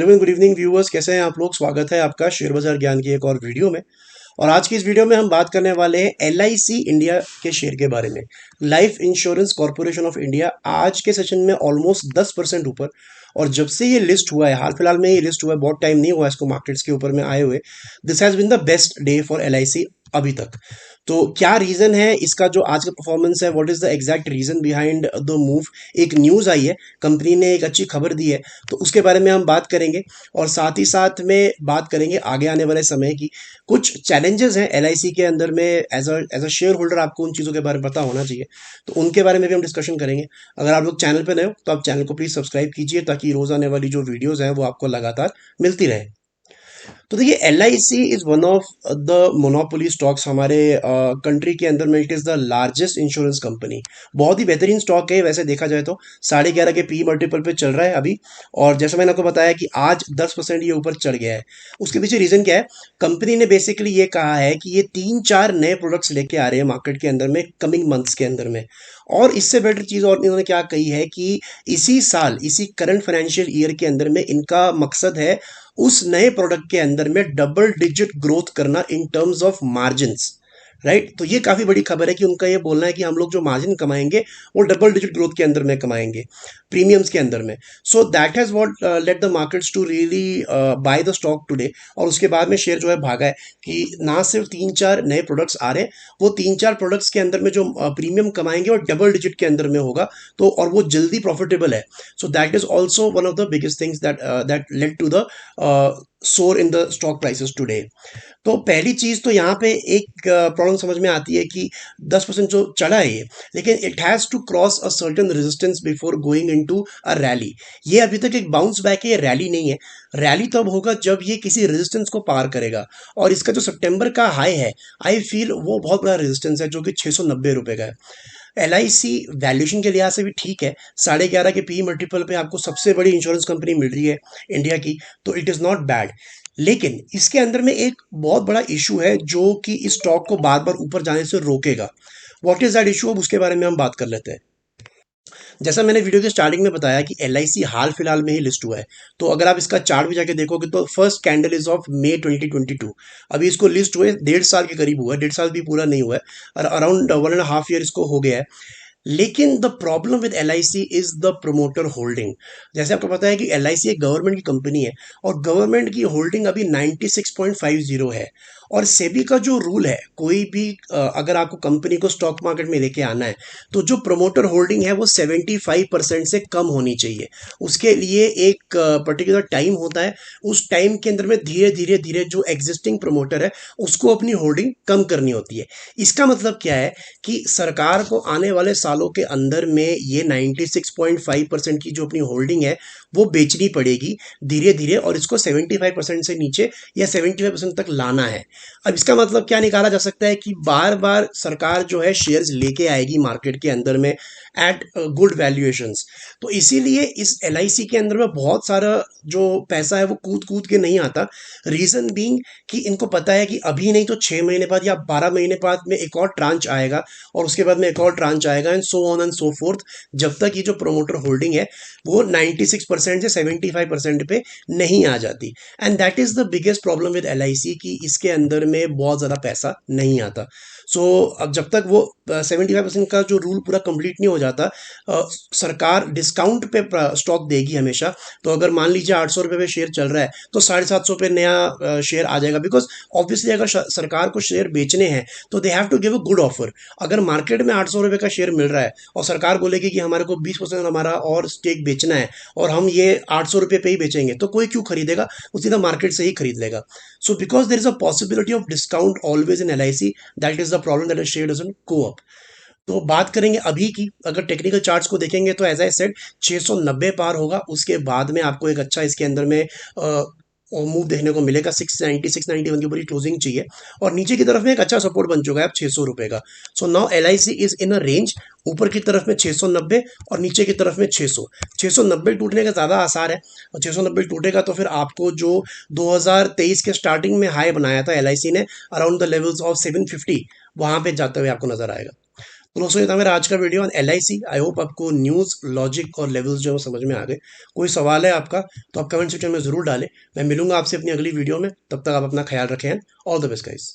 Afternoon, good evening viewers, कैसे हैं आप लोग। स्वागत है आपका शेयर बाजार ज्ञान की एक और वीडियो में। और आज की इस वीडियो में हम बात करने वाले हैं LIC इंडिया के शेयर के बारे में। Life insurance corporation of India आज के सेशन में ऑलमोस्ट 10% ऊपर। और जब से ये लिस्ट हुआ है, हाल फिलहाल में ये लिस्ट हुआ है, बहुत टाइम नहीं हुआ इसको मार्केट्स के ऊपर में आए हुए। This has been the best day for LIC अभी तक। तो क्या रीजन है इसका जो आज का परफॉर्मेंस है, what is the exact reason behind the move. एक न्यूज आई है, कंपनी ने एक अच्छी खबर दी है, तो उसके बारे में हम बात करेंगे। और साथ ही साथ में बात करेंगे आगे आने वाले समय की कुछ चैलेंजेस हैं LIC के अंदर में। एज अ शेयर होल्डर आपको उन चीज़ों के बारे में पता होना चाहिए, तो उनके बारे में भी हम डिस्कशन करेंगे। अगर आप लोग चैनल पर नए हो तो आप चैनल को प्लीज़ सब्सक्राइब कीजिए, ताकि रोज़ आने वाली जो वीडियोज़ हैं वो आपको लगातार मिलती रहे। तो देखिए, LIC is one of the monopoly stocks हमारे कंट्री के अंदर में। It is the largest insurance company. बहुत ही बेहतरीन स्टॉक है वैसे देखा जाए तो। 11.5 के पी मल्टीपल पे चल रहा है अभी। और जैसा मैंने आपको बताया कि आज 10% ये ऊपर चढ़ गया है। उसके पीछे रीजन क्या है? कंपनी ने बेसिकली ये कहा है कि ये 3-4 नए प्रोडक्ट्स लेके आ रहे हैं मार्केट के अंदर में कमिंग मंथ्स के अंदर में। और इससे बेटर चीज और इन्होंने क्या कही है कि इसी साल, इसी करंट फाइनेंशियल ईयर के अंदर में इनका मकसद है उस नए प्रोडक्ट के अंदर में डबल डिजिट ग्रोथ करना in terms of margins. Right, तो ये काफी बड़ी खबर है कि उनका ये बोलना है कि हम लोग जो मार्जिन कमाएंगे वो डबल डिजिट ग्रोथ के अंदर में कमाएंगे, प्रीमियम्स के अंदर में। So that has what let the markets to really buy the stock today. और उसके बाद में शेयर जो है भागा है कि ना सिर्फ 3-4 नए प्रोडक्ट्स आ रहे हैं, वो 3-4 प्रोडक्ट्स के अंदर में जो प्रीमियम कमाएंगे वो डबल डिजिट के अंदर में होगा। तो और वो जल्दी प्रॉफिटेबल है। So that is also one of the biggest things that led to the soar in the stock prices today. तो पहली चीज तो यहाँ पे एक प्रॉब्लम समझ में आती है कि 10% जो चढ़ा है ये, लेकिन it has to cross a certain resistance before going into a rally. ये अभी तक एक बाउंस बैक है, ये रैली नहीं है। रैली तब होगा जब ये किसी रेजिस्टेंस को पार करेगा। और इसका जो सितंबर का हाई है, आई फील वो बहुत बड़ा रेजिस्टेंस है, जो कि 690 रुपए का है। LIC वैल्यूएशन के लिहाज से भी ठीक है। 11.5 के पी मल्टीपल पे आपको सबसे बड़ी इंश्योरेंस कंपनी मिल रही है इंडिया की, तो इट इज़ नॉट बैड। लेकिन इसके अंदर में एक बहुत बड़ा इशू है जो कि इस स्टॉक को बार बार ऊपर जाने से रोकेगा। व्हाट इज दैट इशू, अब उसके बारे में हम बात कर लेते हैं। जैसा मैंने वीडियो के स्टार्टिंग में बताया कि LIC हाल फिलहाल में ही लिस्ट हुआ है। तो अगर आप इसका चार्ट भी जाके देखोगे तो first candle is of May 2022। अभी इसको लिस्ट हुए 1.5 साल के करीब हुआ है, 1.5 साल भी पूरा नहीं हुआ है, और अराउंड 1.5 ईयर इसको हो गया है। लेकिन the problem with LIC is the promoter holding. जैसे आपको पता है कि LIC एक गवर्नमेंट की कंपनी है, और गवर्नमेंट की होल्डिंग अभी 96.50 है। और सेबी का जो रूल है, कोई भी अगर आपको कंपनी को स्टॉक मार्केट में लेके आना है, तो जो प्रोमोटर होल्डिंग है वो 75% से कम होनी चाहिए। उसके लिए एक पर्टिकुलर टाइम होता है। उस टाइम के अंदर में धीरे धीरे धीरे जो एग्जिस्टिंग प्रोमोटर है उसको अपनी होल्डिंग कम करनी होती है। इसका मतलब क्या है कि सरकार को आने वाले सालों के अंदर में ये 96.5% की जो अपनी होल्डिंग है वो बेचनी पड़ेगी धीरे धीरे, और इसको 75% से नीचे या 75% तक लाना है। अब इसका मतलब क्या निकाला जा सकता है कि बार बार सरकार जो है शेयर्स लेके आएगी मार्केट के अंदर में एट गुड वैल्यूएशंस। तो इसीलिए इस LIC के अंदर में बहुत सारा जो पैसा है वो कूद कूद के नहीं आता। रीजन बीइंग कि इनको पता है कि अभी नहीं तो 6 महीने बाद या 12 महीने बाद में एक और ट्रांच आएगा, और उसके बाद में एक और ट्रांच आएगा, and so on and so fourth, जब तक ये जो प्रोमोटर होल्डिंग है वो 96% से 75% पे नहीं आ जाती। And that is the biggest problem with LIC कि इसके अंदर में बहुत ज़्यादा पैसा नहीं आता। सो अब जब तक वो 75% का जो रूल पूरा कंप्लीट नहीं हो जाता, सरकार डिस्काउंट पे स्टॉक देगी हमेशा। तो अगर मान लीजिए 800 रुपये पे शेयर चल रहा है, तो 750 पे नया शेयर आ जाएगा। बिकॉज ऑब्वियसली अगर सरकार को शेयर बेचने हैं तो they have to give a good offer. अगर मार्केट में 800 रुपये का शेयर मिल रहा है और सरकार बोलेगी कि हमारे को 20% हमारा और स्टेक बेचना है, और हम ये 800 रुपये पे ही बेचेंगे, तो कोई क्यों खरीदेगा? वो सीधा मार्केट से ही खरीद लेगा। So because there is a possibility of discount always in LIC, that is the problem that share doesn't go up. तो बात करेंगे अभी की, अगर टेक्निकल चार्ट्स को देखेंगे तो एज आई सेड 690 पार होगा, उसके बाद में आपको एक अच्छा इसके अंदर में मूव देखने को मिलेगा। 691 के ऊपर क्लोजिंग चाहिए, और नीचे की तरफ में एक अच्छा सपोर्ट बन चुका है अब 600 रुपए का। So now LIC is in a range, ऊपर की तरफ में 690 और नीचे की तरफ में 600। 690 टूटने का ज़्यादा आसार है, और 690 टूटेगा तो फिर आपको जो 2023 के स्टार्टिंग में हाई बनाया था LIC ने अराउंड द लेवल्स ऑफ 750, वहां पे जाते हुए आपको नजर आएगा। तो दोस्तों ये था मेरा आज का video on LIC। I hope आपको न्यूज़ लॉजिक और लेवल्स जो समझ में आ गए। कोई सवाल है आपका तो आप कमेंट सेक्शन में जरूर डालें। मैं मिलूंगा आपसे अपनी अगली वीडियो में, तब तक आप अपना ख्याल रखें। All the best guys.